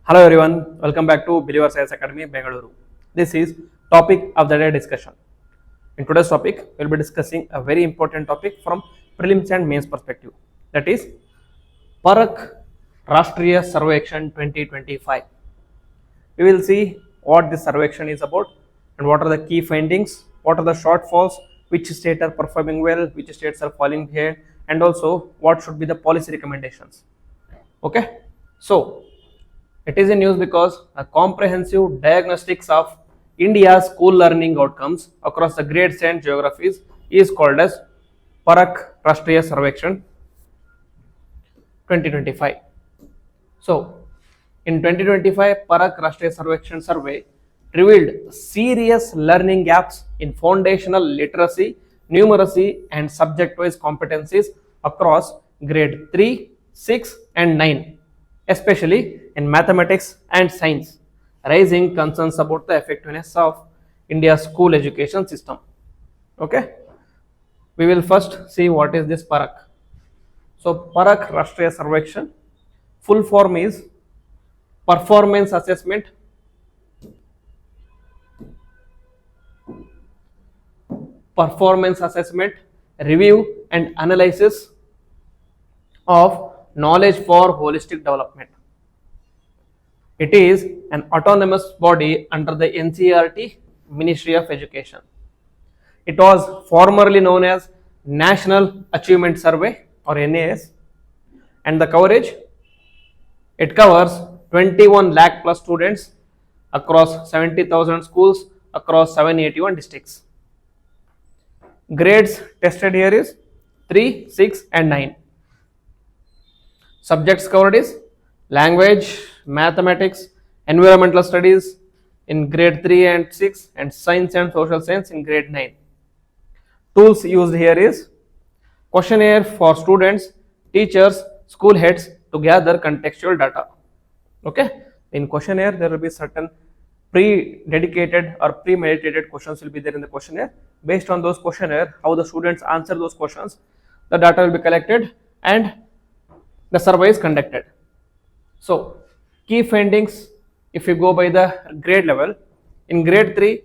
Hello everyone, welcome back to Believer Science Academy, Bengaluru. This is topic of the day discussion. In today's topic, we will be discussing a very important topic from prelims and mains perspective. That is PARAKH Rashtriya Sarvekshan 2025. We will see what this Sarvekshan is about and what are the key findings, what are the shortfalls, which states are performing well, which states are falling behind, and also what should be the policy recommendations. Okay, so it is in news because a comprehensive diagnostics of India's school learning outcomes across the grades and geographies is called as PARAKH Rashtriya Sarvekshan 2025. So, in 2025, PARAKH Rashtriya Sarvekshan survey revealed serious learning gaps in foundational literacy, numeracy, and subject-wise competencies across grade 3, 6, and 9, especially in mathematics and science, raising concerns about the effectiveness of India's school education system. Okay, we will first see what is this PARAKH. So, PARAKH Rashtriya Sarvekshan, full form is Performance Assessment Review and Analysis of Knowledge for Holistic Development. It is an autonomous body under the NCERT Ministry of Education. It was formerly known as National Achievement Survey or NAS, and the coverage, it covers 21 lakh plus students across 70,000 schools across 781 districts. Grades tested here is 3, 6 and 9. Subjects covered is language, mathematics, environmental studies in grade 3 and 6 and science and social science in grade 9. Tools used here is questionnaire for students, teachers, school heads to gather contextual data. Okay, in questionnaire there will be certain pre-dedicated or premeditated questions will be there in the questionnaire. Based on those questionnaire, how the students answer those questions, the data will be collected and the survey is conducted. So, key findings, if you go by the grade level, in grade 3,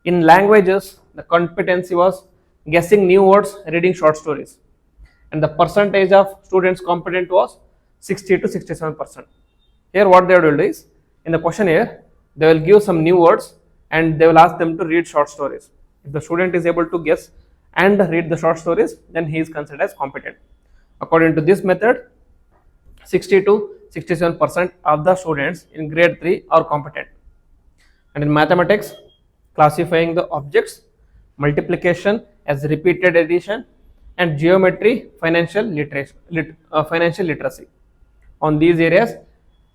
in languages, the competency was guessing new words, reading short stories, and the percentage of students competent was 60 to 67%. Here what they will do is, in the questionnaire, they will give some new words and they will ask them to read short stories. If the student is able to guess and read the short stories, then he is considered as competent. According to this method, 60 to 67% of the students in grade 3 are competent. And in mathematics, classifying the objects, multiplication as repeated addition, and geometry, financial literacy. On these areas,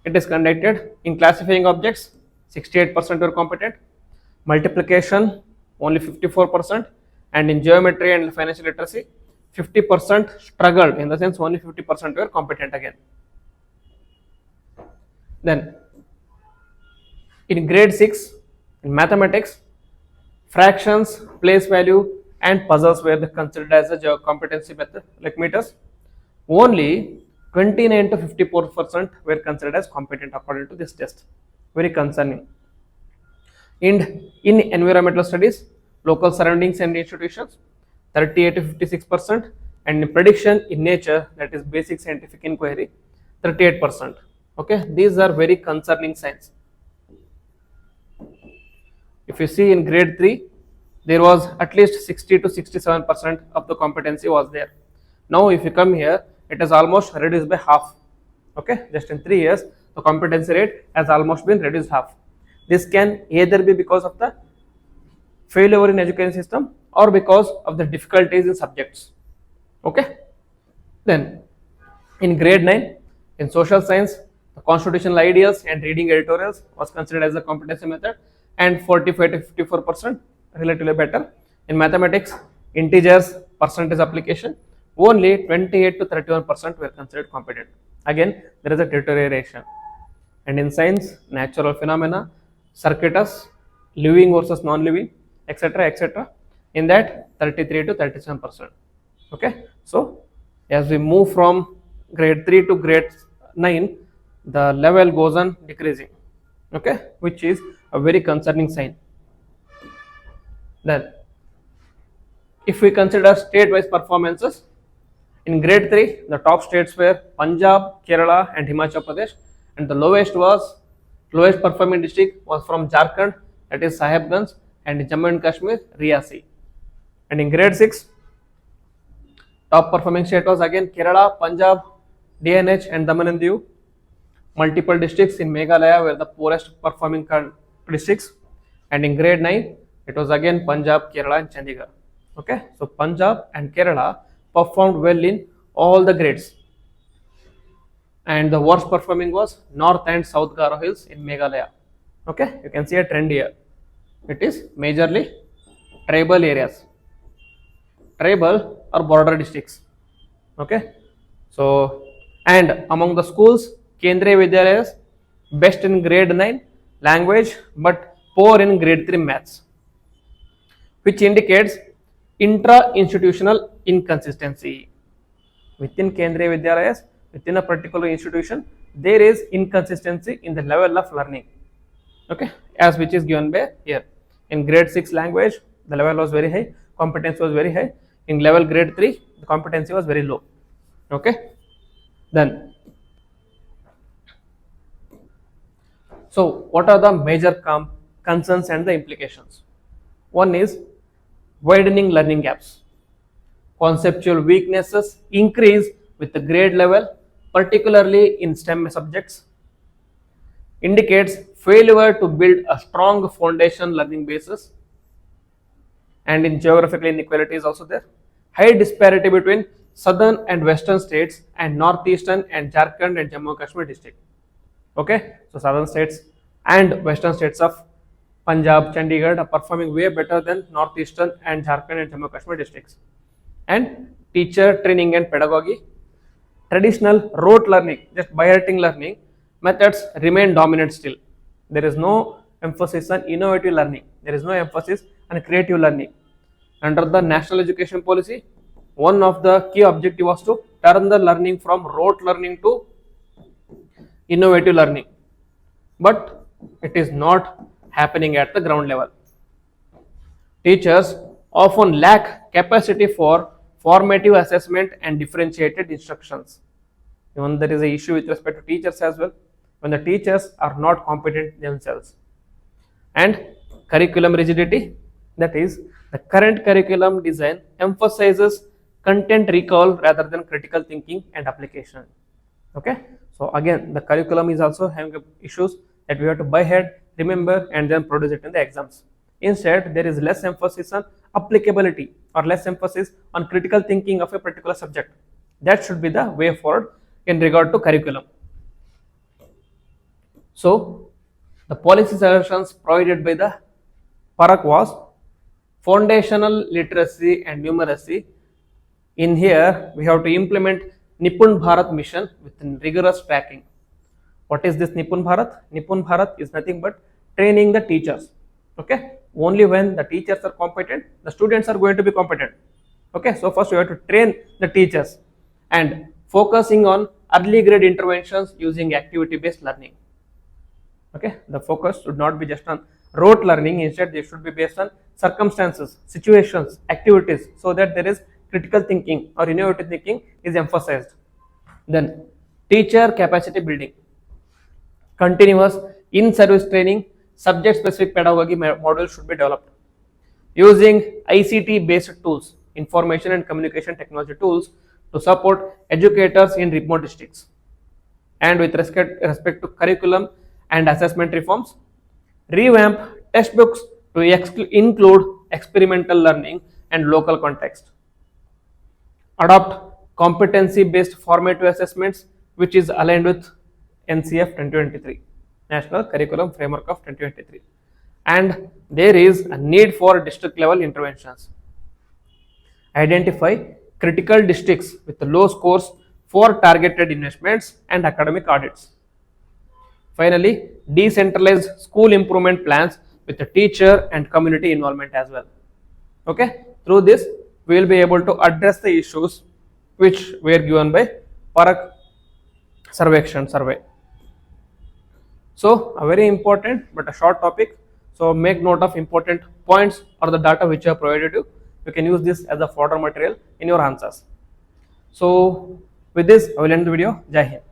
it is conducted. In classifying objects, 68% were competent, multiplication only 54%, and in geometry and financial literacy, 50% struggled, in the sense only 50% were competent again. Then, in grade 6, in mathematics, fractions, place value, and puzzles were considered as a competency method, like meters. Only 29 to 54% were considered as competent according to this test. Very concerning. In environmental studies, local surroundings and institutions, 38 to 56%, and in prediction in nature, that is basic scientific inquiry, 38%. Okay, these are very concerning signs. If you see in grade 3, there was at least 60 to 67% of the competency was there. Now if you come here, it has almost reduced by half. Okay, just in 3 years, the competency rate has almost been reduced half. This can either be because of the failure in education system or because of the difficulties in subjects. Okay, then in grade 9, in social science, the constitutional ideas and reading editorials was considered as a competency method, and 45 to 54%, relatively better. In mathematics, integers, percentage application, only 28 to 31% were considered competent. Again, there is a deterioration. And in science, natural phenomena, circuitous, living versus non-living, etc. In that, 33 to 37%. Okay, so as we move from grade 3 to grade 9, the level goes on decreasing, okay, which is a very concerning sign. Then if we consider state-wise performances, in grade 3, the top states were Punjab, Kerala and Himachal Pradesh, and the lowest performing district was from Jharkhand, that is Sahibganj, and Jammu and Kashmir, Riyasi. And in grade 6, top performing state was again Kerala, Punjab, DNH and Daman and Diu. Multiple districts in Meghalaya were the poorest performing districts, and in grade 9, it was again Punjab, Kerala and Chandigarh. Okay, so Punjab and Kerala performed well in all the grades, and the worst performing was North and South Garo Hills in Meghalaya. Okay, you can see a trend here. It is majorly tribal areas, tribal or border districts. Okay, so and among the schools, Kendriya Vidyalayas best in grade 9 language but poor in grade 3 maths, which indicates intra-institutional inconsistency. Within Kendriya Vidyalayas, within a particular institution, there is inconsistency in the level of learning. Okay, as which is given by here. In grade 6 language, the level was very high, competency was very high. In level grade 3, the competency was very low. Okay, then so what are the major concerns and the implications? One is widening learning gaps. Conceptual weaknesses increase with the grade level, particularly in STEM subjects. Indicates failure to build a strong foundation learning basis. And in geographical inequality is also there. High disparity between southern and western states and northeastern and Jharkhand and Jammu and Kashmir district. Okay, so southern states and western states of Punjab, Chandigarh are performing way better than northeastern and Jharkhand and Jammu and Kashmir districts. And teacher training and pedagogy, traditional rote learning, just by hearting learning methods remain dominant still. There is no emphasis on innovative learning. There is no emphasis on creative learning. Under the national education policy, one of the key objectives was to turn the learning from rote learning to innovative learning, but it is not happening at the ground level. Teachers often lack capacity for formative assessment and differentiated instructions. Even there is an issue with respect to teachers as well, when the teachers are not competent themselves. And curriculum rigidity, that is, the current curriculum design emphasizes content recall rather than critical thinking and application. Okay, so again the curriculum is also having issues that we have to by head, remember and then produce it in the exams. Instead, there is less emphasis on applicability or less emphasis on critical thinking of a particular subject. That should be the way forward in regard to curriculum. So the policy suggestions provided by the PARAKH was foundational literacy and numeracy. In here, we have to implement Nipun Bharat mission with rigorous tracking. What is this Nipun Bharat? Nipun Bharat is nothing but training the teachers. Okay, only when the teachers are competent, the students are going to be competent. Okay, so first we have to train the teachers and focusing on early grade interventions using activity based learning. Okay, the focus should not be just on rote learning, instead they should be based on circumstances, situations, activities, so that there is critical thinking or innovative thinking is emphasized. Then teacher capacity building, continuous in-service training, subject-specific pedagogy models should be developed using ICT-based tools, information and communication technology tools, to support educators in remote districts. And with respect to curriculum and assessment reforms, revamp textbooks to include experimental learning and local context. Adopt competency-based formative assessments, which is aligned with NCF 2023, National Curriculum Framework of 2023. And there is a need for district level interventions. Identify critical districts with low scores for targeted investments and academic audits. Finally, decentralized school improvement plans with the teacher and community involvement as well. Okay, through this we will be able to address the issues which were given by PARAKH Sarvekshan survey. So a very important but a short topic. So make note of important points or the data which I have provided you. You can use this as a fodder material in your answers. So with this, I will end the video. Jai Hind.